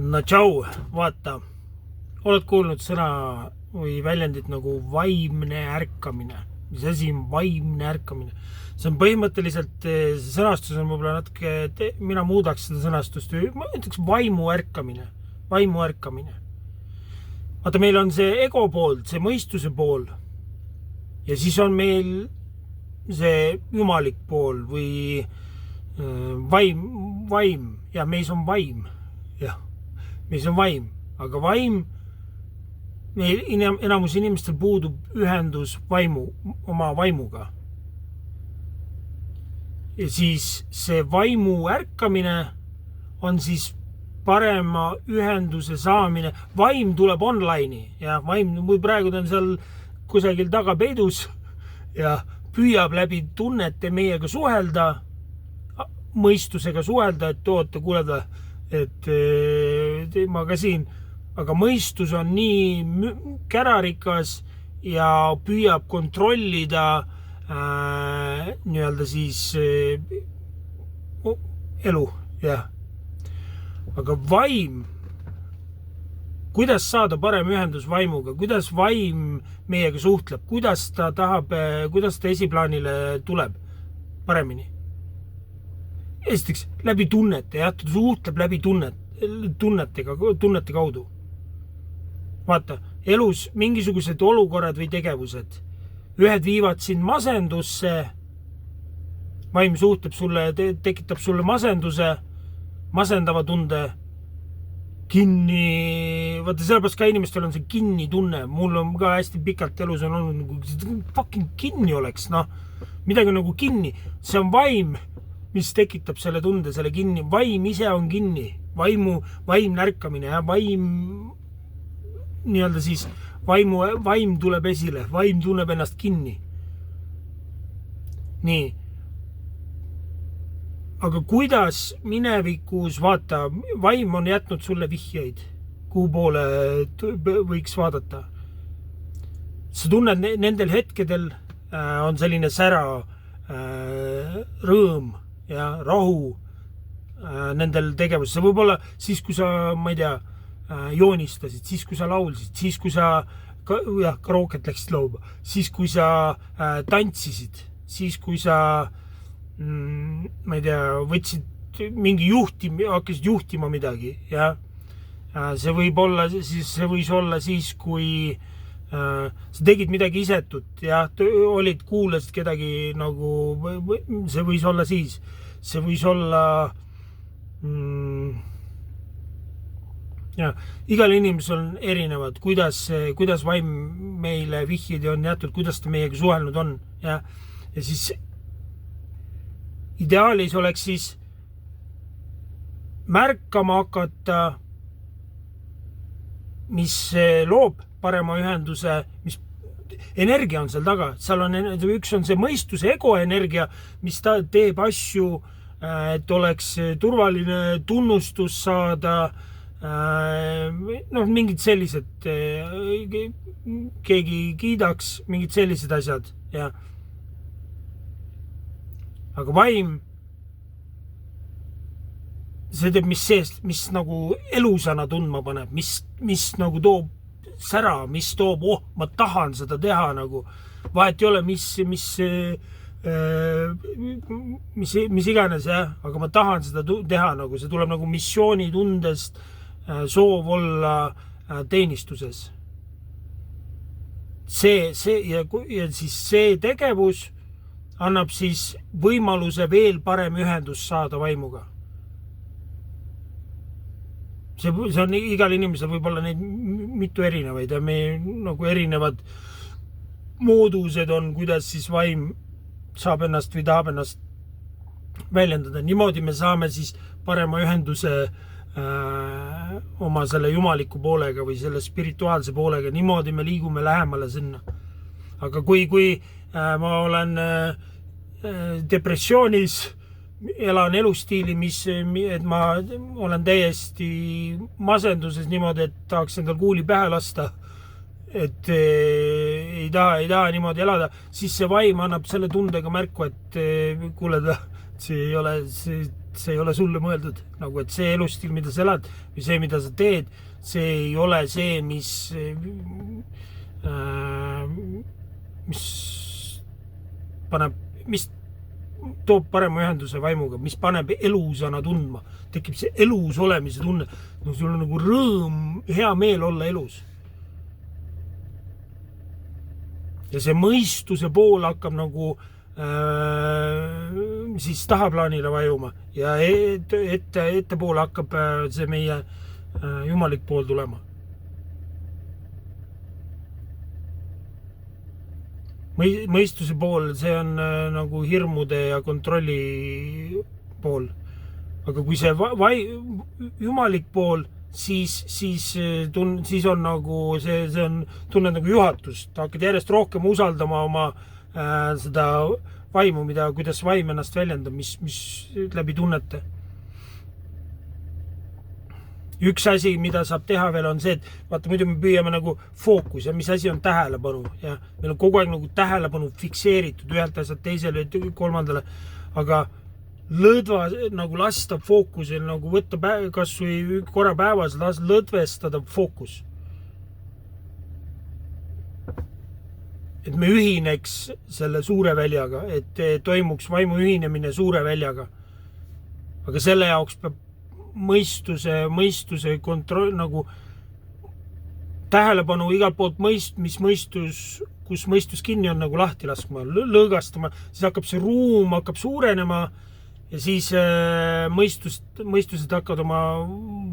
No tšau, vaata, oled kuulnud sõna või väljendit nagu vaimne ärkamine? Mis asi on vaimne ärkamine? See on põhimõtteliselt, see sõnastus on võib-olla natuke, mina muudaks seda sõnastust, ma ütleks vaimu ärkamine. Vaata, meil on see ego pool, see mõistuse pool ja siis on meil see jumalik pool või vaim ja meis on vaim. Jah, meis on vaim, aga vaim, meil enamus inimestel puudub ühendus oma vaimuga. Ja siis see vaimu ärkamine on siis parema ühenduse saamine. Vaim tuleb online'i ja vaim, või praegu ta on seal kusagil taga peidus ja püüab läbi tunnete meiega suhelda, mõistusega suhelda, et oota, kuuleda, et ma ka siin, aga mõistus on nii kärarikas ja püüab kontrollida nii-öelda siis elu, jah. Aga vaim, kuidas saada parem ühendus vaimuga, kuidas vaim meiega suhtleb, kuidas ta esiplaanile tuleb paremini? Esiteks, läbi tunnete, jah, ta suhtleb läbi tunnete kaudu. Vaata, elus mingisugused olukorrad või tegevused. Ühed viivad sind masendusse, vaim suhtleb sulle, tekitab sulle masendava tunde, kinni, vaata sellepärast ka inimestel on see kinni tunne, mul on ka hästi pikalt elus on olnud nagu fucking kinni oleks, midagi nagu kinni, see on vaim, mis tekitab selle tunde, selle kinni, vaim ise on kinni, vaim närkamine ja vaim nii-öelda siis vaim tuleb esile, vaim tunneb ennast kinni. Nii. Aga kuidas minevikus, vaata, vaim on jätnud sulle vihjeid, kuhu poole võiks vaadata. Sa tunned nendel hetkedel on selline sära, rõõm ja rahu nendel tegevus. See võib olla siis, kui sa, ma ei tea, joonistasid, siis kui sa laulsid, siis kui sa karooket läksid laulma, siis kui sa tantsisid, siis kui sa ma ei tea, võtsid mingi hakkasid juhtima midagi, ja see võis olla siis, kui sa tegid midagi isetut ja kuulasid kedagi nagu, see võis olla siis, see võis olla ja igal inimesel on erinevad, kuidas vaim meile vihjeid on jätud, kuidas ta meiega suhelnud on, ja siis ideaalis oleks siis märkama hakata, mis loob parema ühenduse, mis energia on seal taga, seal on, üks on see mõistuse ego energia, mis ta teeb asju, et oleks turvaline tunnustus saada, mingid sellised, keegi kiidaks, mingid sellised asjad, ja. Aga vaim, see teeb mis nagu elusana tundma paneb, mis nagu toob sära, mis toob, ma tahan seda teha nagu, vahet ei ole, mis iganes, jah, aga ma tahan seda teha nagu, see tuleb nagu missioonitundest, soov olla teenistuses. Ja siis see tegevus annab siis võimaluse veel parem ühendus saada vaimuga. See on igal inimesel võib-olla neid mitu erinevaid ja me nagu erinevad moodused on, kuidas siis vaim saab ennast või tahab ennast väljendada. Niimoodi me saame siis parema ühenduse oma selle jumaliku poolega või selle spirituaalse poolega. Niimoodi me liigume lähemale sinna. Aga kui ma olen depressioonis, elan elustiili, et ma olen täiesti masenduses niimoodi, et tahaks endal kuuli pähe lasta, et ei taha niimoodi elada, siis see vaim annab selle tundega märku, et kuule, see ei ole sulle mõeldud, nagu et see elustil, mida sa elad või see, mida sa teed, see ei ole see, mis toob parema ühenduse vaimuga, mis paneb elusana tundma, tekib see elus olemise tunne, no sul on nagu rõõm, hea meel olla elus. Ja see mõistuse pool hakkab nagu siis tahaplaanile vajuma ja ettepoole hakkab see meie jumalik pool tulema. Mõistuse pool, see on nagu hirmude ja kontrolli pool. Aga kui see jumalik pool, siis on nagu see on tunned nagu juhatust. Hakkad järjest rohkem usaldama oma seda vaimu, kuidas vaim ennast väljendab, mis läbi tunnete. Üks asi, mida saab teha veel, on see, et vaata, muidu me püüame nagu fookus ja mis asi on tähelepanu ja meil on kogu aeg nagu tähelepanu fikseeritud ühelt asjalt teisele, kolmandale, aga lõdva nagu lasta fookusel, nagu võtta kas või korra päevas, lõdvestada fookus. Et me ühineks selle suure väljaga, et toimuks vaimu ühinemine suure väljaga. Aga selle jaoks peab mõistuse kontroll, nagu tähelepanu igalt poolt kus mõistus kinni on, nagu lahti laskma, lõõgastama, siis hakkab see ruum suurenema ja siis mõistused hakkavad oma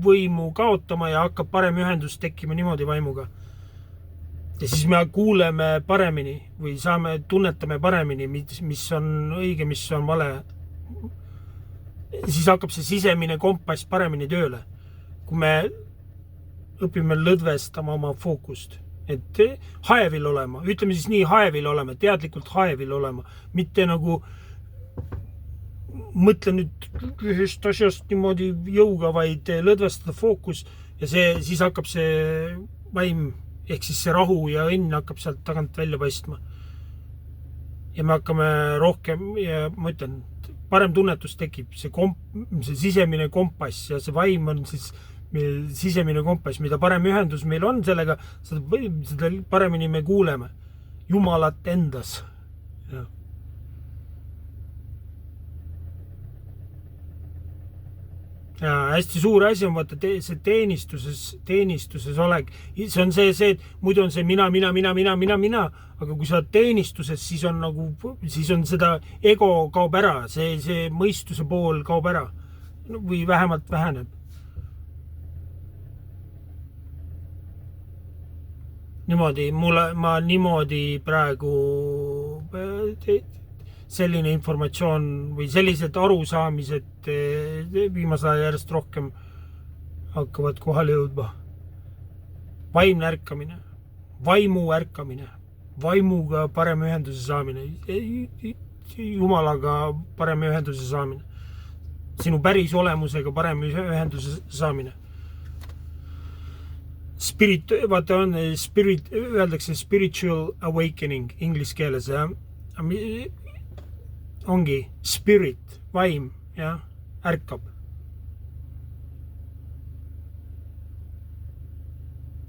võimu kaotama ja hakkab parem ühendus tekkima niimoodi vaimuga. Ja siis me kuuleme paremini või tunnetame paremini, mis on õige, mis on vale. Siis hakkab see sisemine kompass paremini tööle, kui me õpime lõdvestama oma fookust, et haevil olema, ütleme siis nii, haevil olema, teadlikult haevil olema, mitte nagu mõtle nüüd ühest asjast niimoodi jõuga, vaid lõdvestada fookus ja siis hakkab see vaim, ehk siis see rahu ja õnn hakkab sealt tagant välja paistma. Ja me hakkame rohkem, ja ma ütlen, parem tunnetus tekib, see sisemine kompass ja see vaim on siis sisemine kompass, mida parem ühendus meil on sellega, seda paremini me kuuleme Jumalat endas. Ja. Ja hästi suur asi on vaata see teenistuses oleg. See on see, et muidu on see mina, aga kui sa teenistuses, siis on seda ego kaob ära, see mõistuse pool kaob ära või vähemalt väheneb. Niimoodi, ma niimoodi praegu selline informatsioon või sellised arusaamised viimasel ajal järjest rohkem hakkavad kohale jõudma. Vaimne ärkamine, vaimu ärkamine, vaimuga parem ühenduse saamine, Jumalaga parem ühenduse saamine, sinu päris olemusega parem ühenduse saamine. Öeldakse spiritual awakening inglise keeles, ja ongi spirit, vaim, ja, ärkab.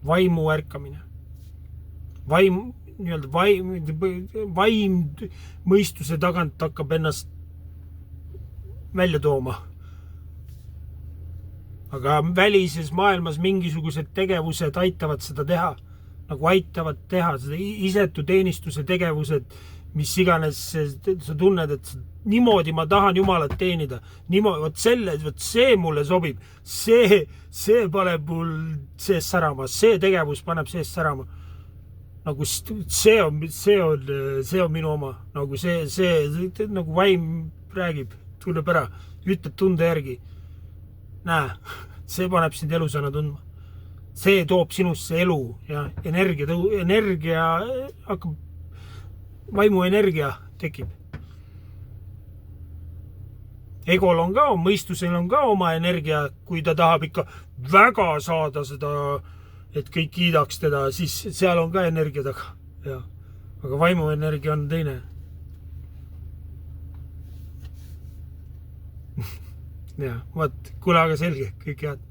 Vaimu ärkamine. Vaim mõistuse tagant hakkab ennast välja tooma. Aga välises maailmas mingisugused tegevused aitavad seda teha. Nagu aitavad teha seda isetu teenistuse tegevused, mis iganes sa tunned, et niimoodi ma tahan Jumalat teenida. See mulle sobib. See paneb mul sees särama. See tegevus paneb sees särama. Nagu see on minu oma. Nagu see nagu vaim räägib, tuleb ära, ütleb tunde järgi. Näe, see paneb sind elusana tundma. See toob sinusse elu ja energia hakkab, vaimu energia tekib. Egol on ka, mõistusel on ka oma energia, kui ta tahab ikka väga saada seda, et kõik kiidaks teda, siis seal on ka energia taga. Ja. Aga vaimu energia on teine. jah, vot, kuule, aga selge, kõik head.